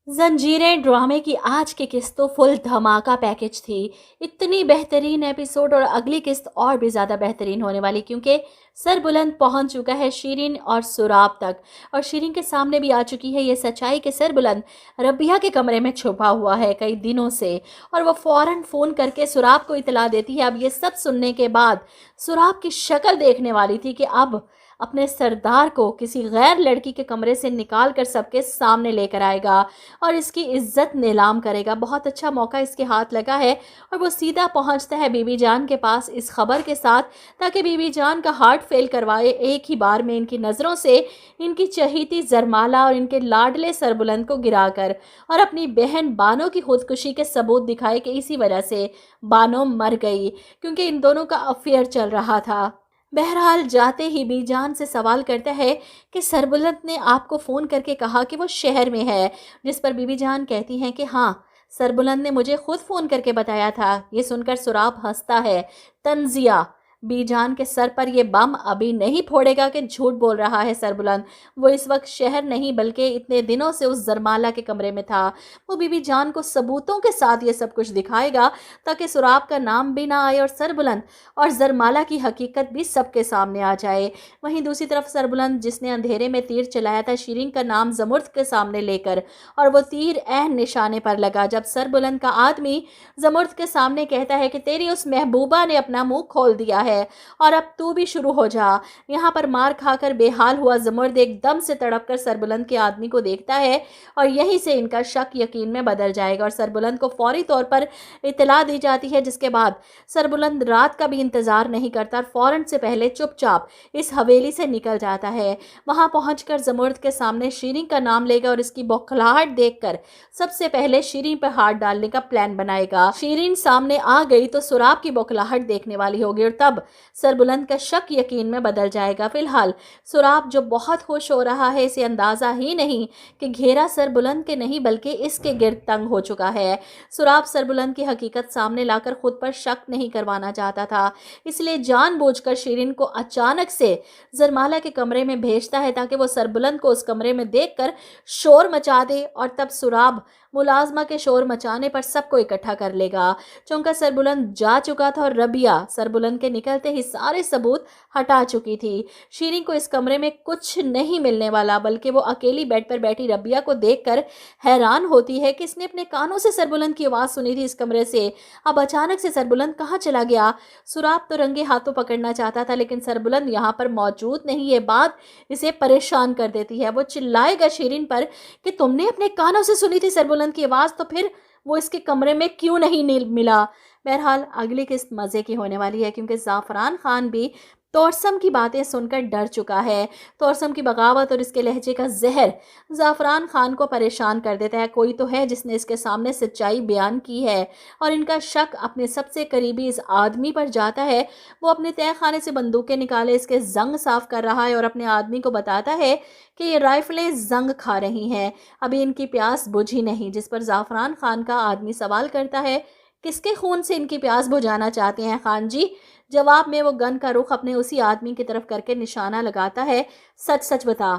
जंजीरें ड्रामे की आज की किस्त तो फुल धमाका पैकेज थी। इतनी बेहतरीन एपिसोड और अगली किस्त और भी ज़्यादा बेहतरीन होने वाली, क्योंकि सरबुलंद पहुंच चुका है शीरिन और सुराब तक। और शीरिन के सामने भी आ चुकी है ये सच्चाई कि सरबुलंद रबिया के कमरे में छुपा हुआ है कई दिनों से। और वो फ़ौरन फ़ोन करके सुराब को इतला देती है। अब ये सब सुनने के बाद सुराब की शक्ल देखने वाली थी कि अब अपने सरदार को किसी गैर लड़की के कमरे से निकाल कर सबके सामने लेकर आएगा और इसकी इज्जत नीलाम करेगा। बहुत अच्छा मौका इसके हाथ लगा है और वो सीधा पहुंचता है बीबी जान के पास इस खबर के साथ, ताकि बीबी जान का हार्ट फेल करवाए एक ही बार में इनकी नज़रों से इनकी चहीती जरमाला और इनके लाडले सरबुलंद को गिराकर, और अपनी बहन बानो की खुदकुशी के सबूत दिखाए कि इसी वजह से बानो मर गई, क्योंकि इन दोनों का अफेयर चल रहा था। बहरहाल जाते ही बीजान से सवाल करता है कि सरबुलंद ने आपको फ़ोन करके कहा कि वो शहर में है, जिस पर बीबी जान कहती हैं कि हाँ, सरबुलंद ने मुझे खुद फ़ोन करके बताया था। ये सुनकर सुराब हंसता है। तंजिया, बीजान के सर पर ये बम अभी नहीं फोड़ेगा कि झूठ बोल रहा है सरबुलंद। वो इस वक्त शहर नहीं बल्कि इतने दिनों से उस जरमाला के कमरे में था। वो बीबी जान को सबूतों के साथ ये सब कुछ दिखाएगा, ताकि सुराब का नाम भी ना आए और सरबुलंद और जरमाला की हकीकत भी सबके सामने आ जाए। वहीं दूसरी तरफ सरबुलंद, जिसने अंधेरे में तीर चलाया था शीरीन का नाम जमुर्द के सामने लेकर, और वो तीर ऐन निशाने पर लगा जब सरबुलंद का आदमी जमुर्द के सामने कहता है कि तेरी उस महबूबा ने अपना मुंह खोल दिया है और अब तू भी शुरू हो जा। यहाँ पर मार खाकर बेहाल हुआ जमुर्द एकदम से तड़प कर सरबुलंद के आदमी को देखता है और यहीं से इनका शक यकीन में बदल जाएगा और सरबुलंद को फौरी तौर पर इतला दी जाती है, जिसके बाद सरबुलंद रात का भी इंतजार नहीं करता और फौरन से पहले चुपचाप इस हवेली से निकल जाता है। वहां पहुंचकर जमुर्द के सामने शीरीन का नाम लेगा और इसकी बौखलाहट देखकर सबसे पहले शीरीन पर हाथ डालने का प्लान बनाएगा। शीरीन सामने आ गई तो सुराब की बौखलाहट देखने वाली होगी और तब सरबुलंद का शक यकीन में बदल जाएगा। फिलहाल सुराब, जो बहुत खुश हो रहा है, इसे अंदाजा ही नहीं कि घेरा सरबुलंद के नहीं बल्कि इसके गिर्द तंग हो चुका है। सुराब सरबुलंद की हकीकत सामने लाकर खुद पर शक नहीं करवाना चाहता था, इसलिए जानबूझकर शीरीन को अचानक से जरमाला के कमरे में भेजता है ताकि वो सरबुलंद को उस कमरे में देखकर शोर मचा दे और तब सुराब मुलाजमा के शोर मचाने पर सबको इकट्ठा कर लेगा। चौंका सरबुलंद जा चुका था और रबिया सरबुलंद के निकलते ही सारे सबूत हटा चुकी थी। शीरीन को इस कमरे में कुछ नहीं मिलने वाला, बल्कि वो अकेली बेड पर बैठी रबिया को देखकर हैरान होती है कि इसने अपने कानों से सरबुलंद की आवाज़ सुनी थी इस कमरे से। अब अचानक से सरबुलंद कहाँ चला गया? सुराब तो रंगे हाथों पकड़ना चाहता था, लेकिन सरबुलंद यहाँ पर मौजूद नहीं। ये बात इसे परेशान कर देती है। वो चिल्लाएगा शीरीन पर कि तुमने अपने कानों से सुनी थी सरबुलंद की आवाज़, तो फिर वो इसके कमरे में क्यों नहीं मिला? बहरहाल अगली किस्त मज़े की होने वाली है, क्योंकि ज़ाफ़रान खान भी तोरसम की बातें सुनकर डर चुका है। तोरसम की बगावत और इसके लहजे का जहर ज़ाफ़रान खान को परेशान कर देता है। कोई तो है जिसने इसके सामने सच्चाई बयान की है और इनका शक अपने सबसे करीबी इस आदमी पर जाता है। वो अपने तय खाने से बंदूकें निकाले इसके जंग साफ कर रहा है और अपने आदमी को बताता है कि ये राइफलें जंग खा रही हैं, अभी इनकी प्यास बुझी नहीं। जिस पर ज़ाफ़रान खान का आदमी सवाल करता है, किसके खून से इनकी प्यास बुझाना चाहते हैं खान जी? जवाब में वो गन का रुख अपने उसी आदमी की तरफ करके निशाना लगाता है। सच सच बता,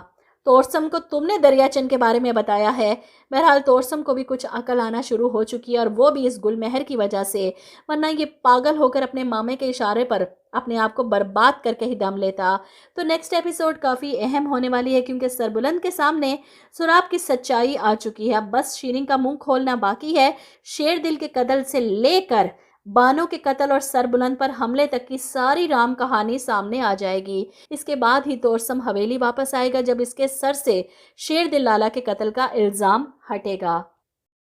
तोरसम को तुमने दरियाचंद के बारे में बताया है? बहरहाल तोरसम को भी कुछ अकल आना शुरू हो चुकी है और वो भी इस गुलमहर की वजह से, वरना ये पागल होकर अपने मामे के इशारे पर अपने आप को बर्बाद करके ही दम लेता। तो नेक्स्ट एपिसोड काफ़ी अहम होने वाली है, क्योंकि सरबुलंद के सामने सुराब की सच्चाई आ चुकी है। अब बस शीरीन का मुंह खोलना बाकी है। शेर दिल के कत्ल से लेकर बानो के कत्ल और सरबुलंद पर हमले तक की सारी राम कहानी सामने आ जाएगी। इसके बाद ही तोरसम हवेली वापस आएगा, जब इसके सर से शेर दिल लाला के कत्ल का इल्ज़ाम हटेगा।